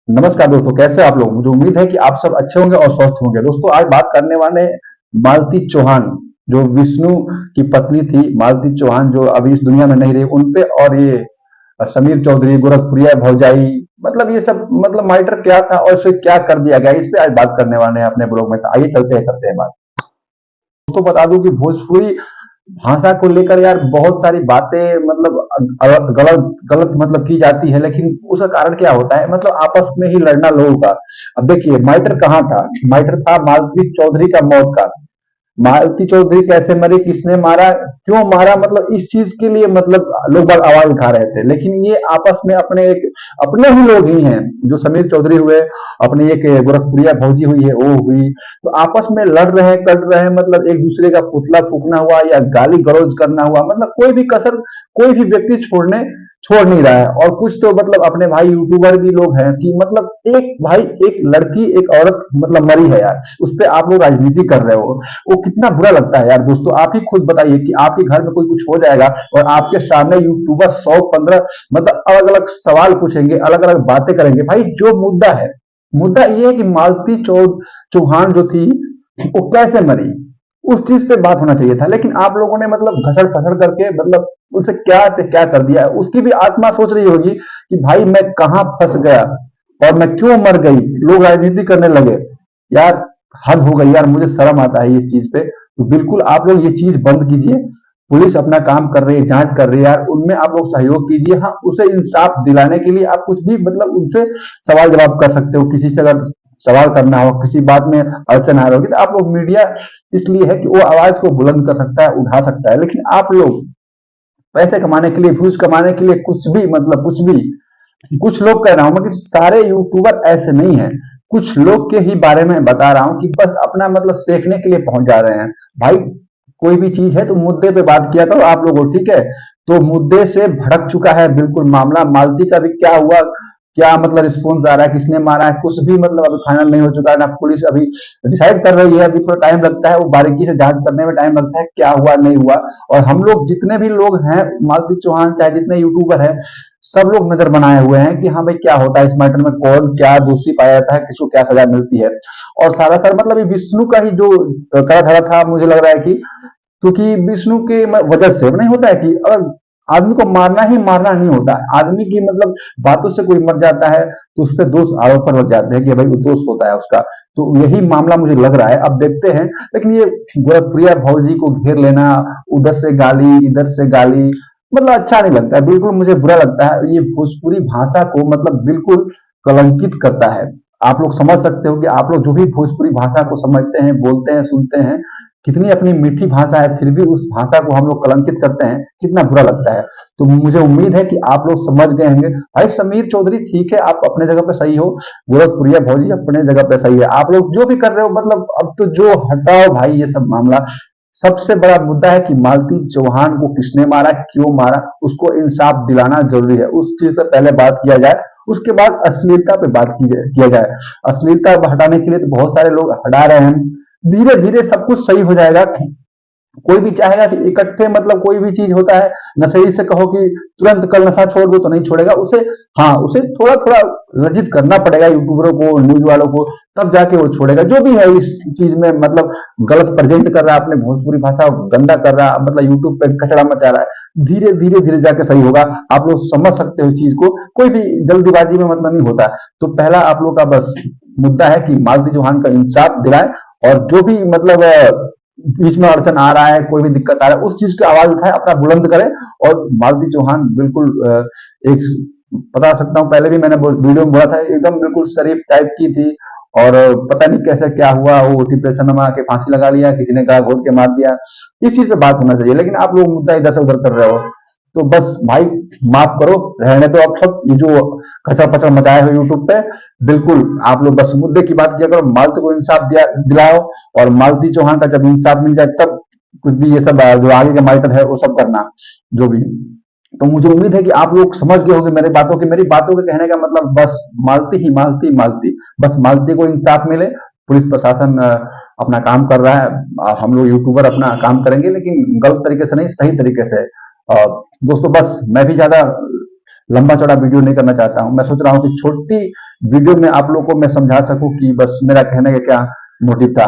नमस्कार दोस्तों, कैसे हैं आप लोग। मुझे उम्मीद है कि आप सब अच्छे होंगे और स्वस्थ होंगे। दोस्तों, आज बात करने वाले हैं मालती चौहान, जो विष्णु की पत्नी थी। मालती चौहान जो अभी इस दुनिया में नहीं रही, उन पे, और ये समीर चौधरी, गोरखपुरिया भौजाई, मतलब ये सब, मतलब मैटर क्या था और इसे क्या कर दिया गया, इस पे आज बात करने वाले हैं अपने ब्लॉग में। तो आइए चलते हैं, करते हैं बात। दोस्तों, बता दूं कि भोजपुरी भाषा को लेकर यार बहुत सारी बातें, मतलब गलत गलत मतलब की जाती है, लेकिन उसका कारण क्या होता है, मतलब आपस में ही लड़ना लोगों का। अब देखिए, मैटर कहाँ था। मैटर था मालती चौधरी का मौत का। मालती चौधरी कैसे मरी, किसने मारा, क्यों मारा, मतलब इस चीज के लिए मतलब लोग बाग आवाज उठा रहे थे। लेकिन ये आपस में अपने ही लोग ही हैं। जो समीर चौधरी हुए, अपनी एक गोरखपुरिया भौजी हुई है, वो हुई, तो आपस में लड़ रहे हैं, कट रहे हैं, मतलब एक दूसरे का पुतला फूकना हुआ या गाली गलौज करना हुआ, मतलब कोई भी कसर, कोई भी व्यक्ति छोड़ नहीं रहा है। और कुछ तो मतलब अपने भाई यूट्यूबर भी लोग हैं कि मतलब एक भाई, एक लड़की, एक औरत मतलब मरी है यार, उस पर आप लोग राजनीति कर रहे हो। वो कितना बुरा लगता है यार। दोस्तों, आप ही खुद बताइए कि आपके घर में कोई कुछ हो जाएगा और आपके सामने यूट्यूबर 100-15 मतलब अलग अलग सवाल पूछेंगे, अलग अलग बातें करेंगे। भाई, जो मुद्दा है, मुद्दा ये है कि मालती चौहान जो थी, वो कैसे मरी, उस चीज पे बात होना चाहिए था। लेकिन आप लोगों ने मतलब घसड़ फसड़ करके, मतलब उसे क्या से क्या कर दिया है। उसकी भी आत्मा सोच रही होगी कि भाई मैं कहां फंस गया और मैं क्यों मर गई। लोग राजनीति करने लगे यार। हद हो गई यार, मुझे शर्म आता है इस चीज पे। तो बिल्कुल आप लोग ये चीज बंद कीजिए। पुलिस अपना काम कर रही है, जांच कर रही है यार, उनमें आप लोग सहयोग कीजिए। हाँ, उसे इंसाफ दिलाने के लिए आप कुछ भी मतलब उनसे सवाल जवाब कर सकते हो। किसी से अगर सवाल करना हो, किसी बात में अड़चन आ रही होगी, तो आप लोग, मीडिया इसलिए है कि वो आवाज को बुलंद कर सकता है, उठा सकता है। लेकिन आप लोग पैसे कमाने के लिए, व्यूज कमाने के लिए कुछ भी, मतलब कुछ भी, कुछ लोग कह रहा हूं मैं कि सारे यूट्यूबर ऐसे नहीं है। कुछ लोग के ही बारे में बता रहा हूं कि बस अपना मतलब सेकने के लिए पहुंच जा रहे हैं। भाई, कोई भी चीज है तो मुद्दे पे बात किया करो आप लोगों, ठीक है। तो मुद्दे से भड़क चुका है बिल्कुल मामला। मालती का भी क्या हुआ, क्या मतलब रिस्पॉन्स आ रहा है, किसने मारा है, कुछ भी मतलब अभी फाइनल नहीं हो चुका है ना। पुलिस अभी डिसाइड कर रही है, अभी थोड़ा टाइम लगता है, वो बारीकी से जांच करने में टाइम लगता है, क्या हुआ नहीं हुआ। और हम लोग जितने भी लोग हैं, मालती चौहान चाहे जितने यूट्यूबर हैं, सब लोग नजर बनाए हुए हैं कि हाँ भाई, क्या होता है इस मैटर में, कौन क्या दोषी पाया जाता है, किसको क्या सजा मिलती है। और सारा सर मतलब ये विष्णु का ही जो करा धरा था, मुझे लग रहा है कि क्योंकि विष्णु के वजह से नहीं होता है कि अगर आदमी को मारना ही मारना नहीं होता है, आदमी की मतलब बातों से कोई मर जाता है तो उस पर दोष आरोप लग जाते हैं कि भाई वो दोष होता है उसका। तो यही मामला मुझे लग रहा है, अब देखते हैं। लेकिन ये गोरखप्रिया भौजी को घेर लेना, उधर से गाली, इधर से गाली, मतलब अच्छा नहीं लगता है, बिल्कुल मुझे बुरा लगता है। ये भोजपुरी भाषा को मतलब बिल्कुल कलंकित करता है। आप लोग समझ सकते हो कि आप लोग जो भी भोजपुरी भाषा को समझते हैं, बोलते हैं, सुनते हैं, कितनी अपनी मीठी भाषा है, फिर भी उस भाषा को हम लोग कलंकित करते हैं, कितना बुरा लगता है। तो मुझे उम्मीद है कि आप लोग समझ गए होंगे। भाई समीर चौधरी ठीक है, आप अपने जगह पे सही हो, गोरखपुरिया भौजी अपने जगह पे सही है। आप लोग जो भी कर रहे हो, मतलब अब तो जो हटाओ भाई ये सब मामला। सबसे बड़ा मुद्दा है कि मालती चौहान को किसने मारा, क्यों मारा, उसको इंसाफ दिलाना जरूरी है। उस चीज पर पहले बात किया जाए, उसके बाद अश्लीलता पे बात किया जाए। अश्लीलता हटाने के लिए तो बहुत सारे लोग हटा रहे हैं। धीरे धीरे सब कुछ सही हो जाएगा। कोई भी चाहेगा कि इकट्ठे, मतलब कोई भी चीज होता है, नशेड़ी से कहो कि तुरंत कल नशा छोड़ दो तो नहीं छोड़ेगा उसे। हाँ, उसे थोड़ा थोड़ा लज्जित करना पड़ेगा यूट्यूबरों को, न्यूज वालों को, तब जाके वो छोड़ेगा। जो भी है इस चीज में मतलब गलत प्रेजेंट कर रहा है, अपने भोजपुरी भाषा को गंदा कर रहा है, मतलब यूट्यूब पे कचरा मचा रहा है, धीरे धीरे धीरे जाके सही होगा। आप लोग समझ सकते हो इस चीज को, कोई भी जल्दीबाजी में मतलब नहीं होता। तो पहला आप लोग का बस मुद्दा है कि मालती चौहान का इंसाफ दिलाएं। और जो भी मतलब बीच में अड़चन आ रहा है, कोई भी दिक्कत आ रहा है, उस चीज की आवाज उठाए, अपना बुलंद करें। और मालती चौहान बिल्कुल एक, बता सकता हूँ, पहले भी मैंने वीडियो में बोला था, एकदम बिल्कुल शरीफ टाइप की थी। और पता नहीं कैसे क्या हुआ, वो डिप्रेशन में आके फांसी लगा लिया, किसी ने कहा घोट के मार दिया। इस चीज पे बात होना चाहिए, लेकिन आप लोग मुद्दा इधर से उधर कर रहे हो। तो बस भाई, माफ करो, रहने दो अब सब ये जो कचरा पचड़ मचाए हो यूट्यूब पे। बिल्कुल आप लोग बस मुद्दे की बात किया करो, मालती को इंसाफ दिलाओ। और मालती चौहान का जब इंसाफ मिल जाए, तब कुछ भी ये सब जो आगे का मैटर है वो सब करना, जो भी। तो मुझे उम्मीद है कि आप लोग समझ गए होंगे मेरी बातों के कहने का मतलब बस मालती ही मालती, मालती, बस मालती को इंसाफ मिले। पुलिस प्रशासन अपना काम कर रहा है, हम लोग यूट्यूबर अपना काम करेंगे, लेकिन गलत तरीके से नहीं, सही तरीके से। दोस्तों, बस मैं भी ज्यादा लंबा चौड़ा वीडियो नहीं करना चाहता हूं। मैं सोच रहा हूं कि छोटी वीडियो में आप लोगों को मैं समझा सकूं कि बस मेरा कहने का क्या मोटिव था।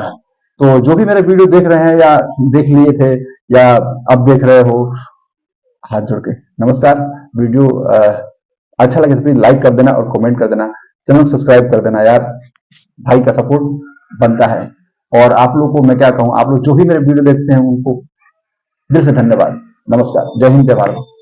तो जो भी मेरे वीडियो देख रहे हैं या देख लिए थे या अब देख रहे हो, हाथ जोड़ के नमस्कार। वीडियो अच्छा लगे तो प्लीज लाइक कर देना और कमेंट कर देना, चैनल को सब्सक्राइब कर देना यार, भाई का सपोर्ट बनता है। और आप लोग को मैं क्या कहूँ, आप लोग जो भी मेरे वीडियो देखते हैं उनको दिल से धन्यवाद। नमस्कार, जय हिंद, जय भारत।